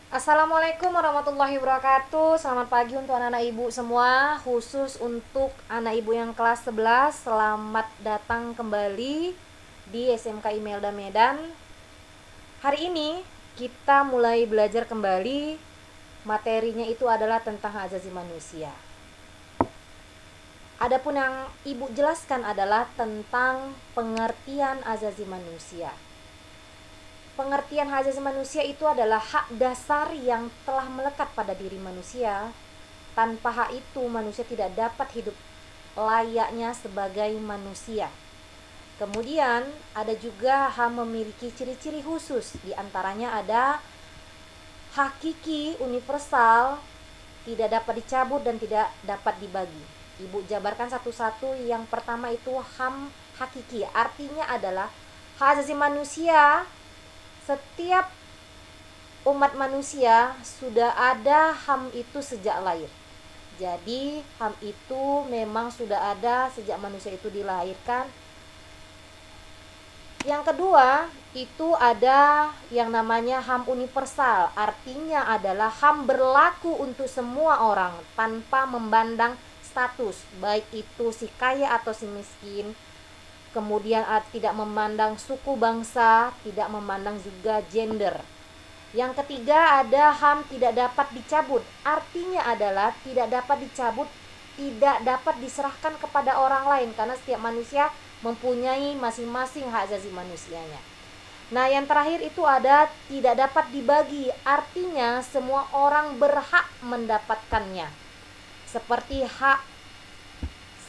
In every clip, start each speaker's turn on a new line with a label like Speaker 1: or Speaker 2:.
Speaker 1: Assalamualaikum warahmatullahi wabarakatuh. Selamat pagi untuk anak-anak ibu semua, khusus untuk anak ibu yang kelas 11. Selamat datang kembali di SMK Imelda Medan. Hari ini kita mulai belajar kembali. Materinya itu adalah tentang hak asasi manusia. Adapun yang ibu jelaskan adalah tentang pengertian asasi manusia. Pengertian hak asasi manusia itu adalah hak dasar yang telah melekat pada diri manusia. Tanpa hak itu, manusia tidak dapat hidup layaknya sebagai manusia. Kemudian, ada juga hak memiliki ciri-ciri khusus. Di antaranya ada hakiki, universal, tidak dapat dicabut dan tidak dapat dibagi. Ibu jabarkan satu-satu. Yang pertama itu HAM hakiki. Artinya adalah hak asasi manusia. Setiap umat manusia sudah ada HAM itu sejak lahir. Jadi HAM itu memang sudah ada sejak manusia itu dilahirkan. Yang kedua itu ada yang namanya HAM universal. Artinya adalah HAM berlaku untuk semua orang tanpa memandang status, baik itu si kaya atau si miskin. Kemudian tidak memandang suku bangsa, tidak memandang juga gender. Yang ketiga ada HAM tidak dapat dicabut. Artinya adalah tidak dapat dicabut, tidak dapat diserahkan kepada orang lain, karena setiap manusia mempunyai masing-masing hak asasi manusianya. Nah, yang terakhir itu ada tidak dapat dibagi. Artinya semua orang berhak mendapatkannya. Seperti hak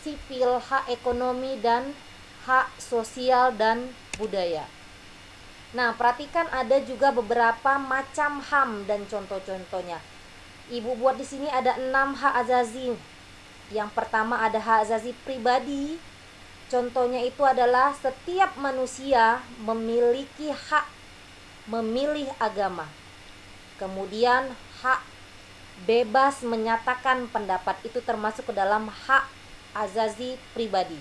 Speaker 1: sipil, hak ekonomi, dan hak sosial dan budaya. Nah, perhatikan ada juga beberapa macam HAM dan contoh-contohnya. Ibu buat di sini ada 6 hak asasi. Yang pertama ada hak asasi pribadi. Contohnya itu adalah setiap manusia memiliki hak memilih agama. Kemudian hak bebas menyatakan pendapat, itu termasuk ke dalam hak asasi pribadi.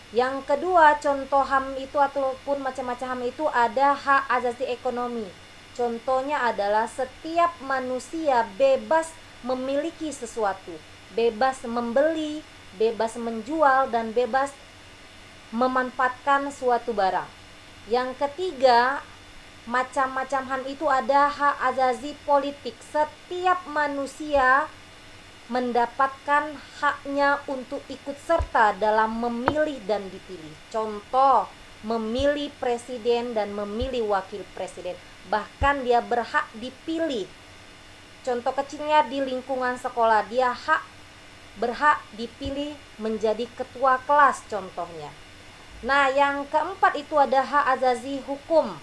Speaker 1: Yang kedua, contoh HAM itu ataupun macam-macam HAM itu ada hak asasi ekonomi. Contohnya adalah setiap manusia bebas memiliki sesuatu, bebas membeli, bebas menjual, dan bebas memanfaatkan suatu barang. Yang ketiga, macam-macam HAM itu ada hak asasi politik. Setiap manusia mendapatkan haknya untuk ikut serta dalam memilih dan dipilih. Contoh, memilih presiden dan memilih wakil presiden. Bahkan dia berhak dipilih. Contoh kecilnya di lingkungan sekolah, dia berhak dipilih menjadi ketua kelas contohnya. Nah, yang keempat itu ada hak asasi hukum.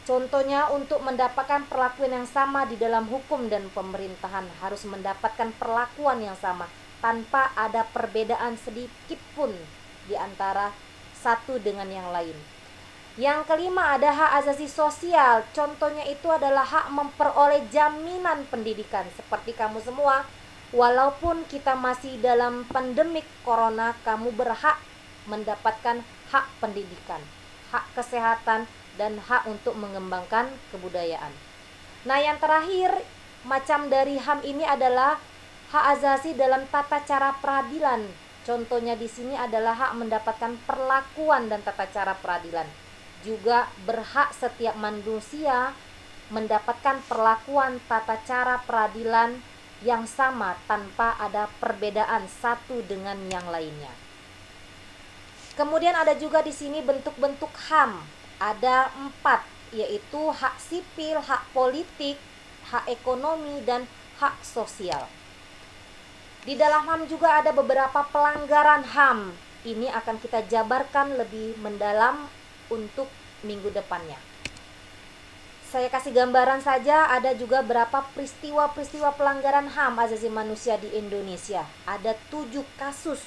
Speaker 1: Contohnya untuk mendapatkan perlakuan yang sama di dalam hukum dan pemerintahan harus mendapatkan perlakuan yang sama tanpa ada perbedaan sedikit pun di antara satu dengan yang lain. Yang kelima ada hak asasi sosial. Contohnya itu adalah hak memperoleh jaminan pendidikan. Seperti kamu semua, walaupun kita masih dalam pandemik corona, kamu berhak mendapatkan hak pendidikan, hak kesehatan, dan hak untuk mengembangkan kebudayaan. Nah, yang terakhir macam dari HAM ini adalah hak asasi dalam tata cara peradilan. Contohnya di sini adalah hak mendapatkan perlakuan dan tata cara peradilan. Juga berhak setiap manusia mendapatkan perlakuan tata cara peradilan yang sama tanpa ada perbedaan satu dengan yang lainnya. Kemudian ada juga di sini bentuk-bentuk HAM. Ada 4, yaitu hak sipil, hak politik, hak ekonomi, dan hak sosial. Di dalam HAM juga ada beberapa pelanggaran HAM. Ini akan kita jabarkan lebih mendalam untuk minggu depannya. Saya kasih gambaran saja, ada juga berapa peristiwa-peristiwa pelanggaran HAM asasi manusia di Indonesia. Ada 7 kasus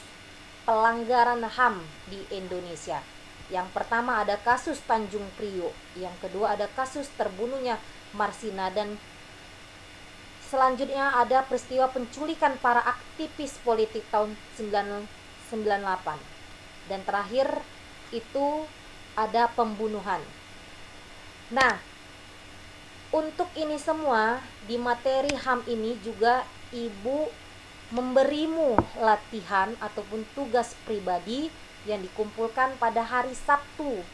Speaker 1: pelanggaran HAM di Indonesia. Yang pertama ada kasus Tanjung Priok, yang kedua ada kasus terbunuhnya Marsina, dan selanjutnya ada peristiwa penculikan para aktivis politik tahun 1998. Dan terakhir itu ada pembunuhan. Nah, Untuk ini semua, di materi HAM ini juga Ibu memberimu latihan ataupun tugas pribadi yang dikumpulkan pada hari Sabtu.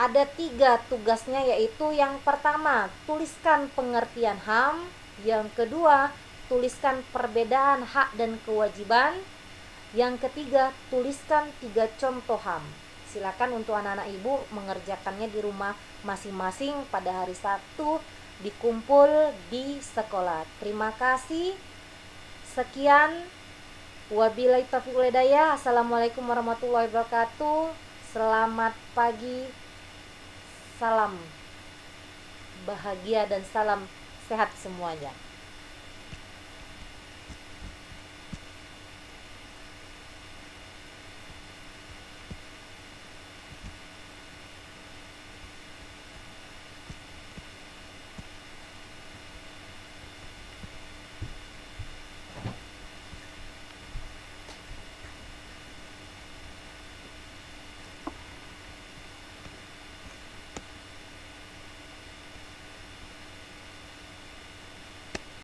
Speaker 1: Ada 3 tugasnya, yaitu yang pertama, tuliskan pengertian HAM. Yang kedua, tuliskan perbedaan hak dan kewajiban. Yang ketiga, tuliskan 3 contoh HAM. Silakan untuk anak-anak Ibu mengerjakannya di rumah masing-masing pada hari Sabtu, dikumpul di sekolah. Terima kasih. Sekian. Wabillahi taufiq wal hidayah. Assalamualaikum warahmatullahi wabarakatuh. Selamat pagi. Salam bahagia dan salam sehat semuanya.